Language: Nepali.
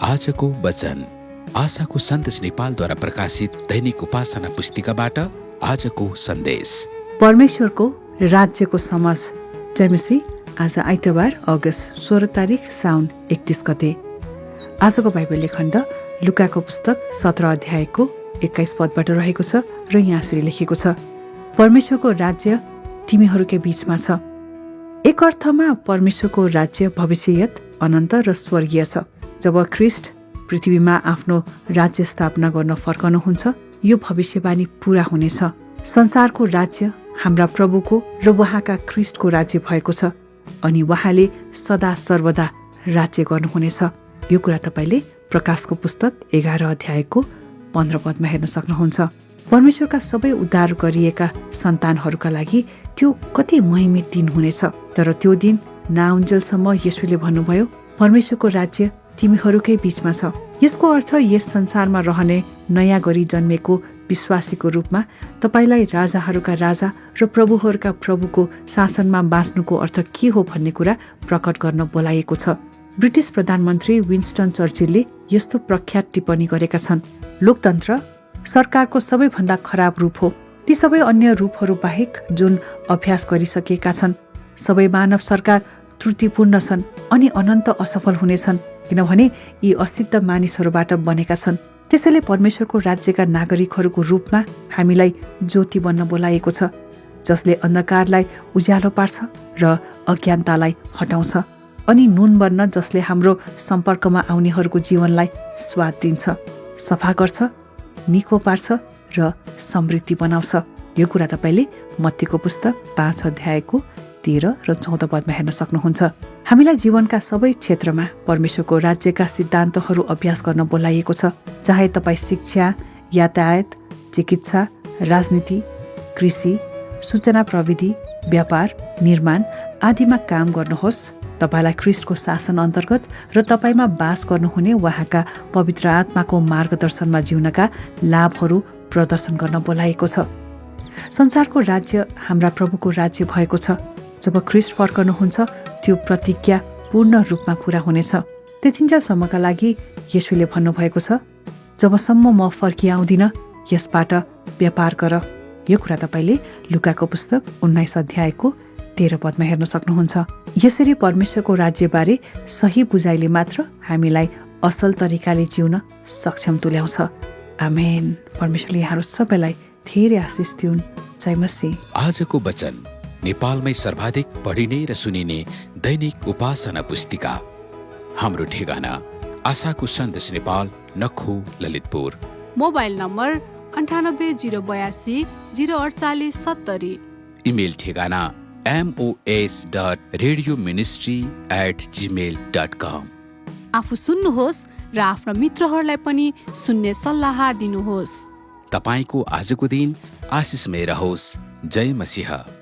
आजको वचन आशाको सन्देश नेपालद्वारा प्रकाशित दैनिक उपासना पुस्तिकाबाट आजको सन्देश। परमेश्वरको राज्यको समझ। जयमसी। आज आइतबार अगस्त 16 तारिक साउन 31 गते। आजको बाइबल खण्ड लुकाको पुस्तक 17 अध्यायको 21 पदबाट रहेको छ र यहाँ यसरी लेखेको छ, परमेश्वरको राज्य तिमीहरूकै बीचमा छ। एक अर्थमा परमेश्वरको राज्य भविष्यत, अनन्त र स्वर्गीय छ। जब ख्रिस्ट पृथ्वीमा आफ्नो राज्य स्थापना गर्न फर्कनुहुन्छ, यो भविष्यवाणी पूरा हुनेछ। संसारको राज्य हाम्रा प्रभुको र उहाँका ख्रिस्टको राज्य भएको छ अनि उहाँले सदा सर्वदा राज्य गर्नुहुनेछ। यो कुरा तपाईँले प्रकाशको पुस्तक 11 अध्यायको 15 पदमा हेर्न सक्नुहुन्छ। परमेश्वरका सबै उद्धार गरिएका सन्तानहरूका लागि त्यो कति महिमित दिन हुनेछ। तर त्यो दिन नआउन्जेलसम्म येशूले भन्नुभयो, परमेश्वरको राज्य तिमीहरूकै बीचमा छ। यसको अर्थ यस संसारमा रहने नयाँ गरी जन्मेको विश्वासीको रूपमा तपाईलाई राजाहरूका राजा र प्रभुहरूका प्रभुको शासनमा बाँच्नुको अर्थ के हो भन्ने कुरा प्रकट गर्न बोलाइएको छ। ब्रिटिस प्रधानमन्त्री विन्स्टन चर्चिलले यस्तो प्रख्यात टिप्पणी गरेका छन्, लोकतन्त्र सरकारको सबैभन्दा खराब रूप हो। ती सबै अन्य रूपहरू बाहेक जुन अभ्यास गरिसकेका छन्, सबै मानव सरकार त्रुटिपूर्ण छन् अनि अनन्त असफल हुनेछन्, किनभने यी असिद्ध मानिसहरूबाट बनेका छन्। त्यसैले परमेश्वरको राज्यका नागरिकहरूको रूपमा हामीलाई ज्योति बन्न बोलाइएको छ, जसले अन्धकारलाई उज्यालो पार्छ र अज्ञानतालाई हटाउँछ, अनि नुन बन्न जसले हाम्रो सम्पर्कमा आउनेहरूको जीवनलाई स्वाद दिन्छ, सफा गर्छ, निको पार्छ र समृद्धि बनाउँछ। यो कुरा तपाईँले मत्तीको पुस्तक 5 अध्यायको 13 र 14 पदमा हेर्न सक्नुहुन्छ। हामीलाई जीवनका सबै क्षेत्रमा परमेश्वरको राज्यका सिद्धान्तहरू अभ्यास गर्न बोलाइएको छ। चाहे तपाईँ शिक्षा, यातायात, चिकित्सा, राजनीति, कृषि, सूचना प्रविधि, व्यापार, निर्माण आदिमा काम गर्नुहोस्, तपाईँलाई ख्रिस्टको शासन अन्तर्गत र तपाईँमा बास गर्नुहुने उहाँका पवित्र आत्माको मार्गदर्शनमा जिउनका लाभहरू प्रदर्शन गर्न बोलाइएको छ। संसारको राज्य हाम्रा प्रभुको राज्य भएको छ। जब ख्रिस्ट फर्कनुहुन्छ, त्यो प्रतिज्ञा पूर्ण रूपमा पूरा हुनेछ। त्यतिन्जेलसम्मका लागि येशूले भन्नुभएको छ, जबसम्म म फर्किआउँदिन यसबाट व्यापार गर। यो कुरा तपाईँले लुकाको पुस्तक 19 अध्यायको 13 पदमा हेर्न सक्नुहुन्छ। यसरी परमेश्वरको राज्यबारे सही बुझाइले मात्र हामीलाई असल तरिकाले जिउन सक्षम तुल्याउँछ। आमेन। परमेश्वरले यहाँहरू सबैलाई धेरै आशिष दिउन्। जय मसीह। आजको वचन नेपालमै सर्वाधिक पढिने र सुनिने दैनिक उपासना पुस्तिका। हाम्रो ठेगाना आशाको सन्देश Nepal, Nakhu, Lalitpur. Mobile number 98082048 04870। Email ठेगाना mos.radioministry@gmail.com। आफू सुन्नुहोस् र आफ्ना मित्रहरूलाई पनि सुन्ने सल्लाह दिनुहोस्। तपाईको आजको दिन आशिषमय रहोस्। जय मसीह।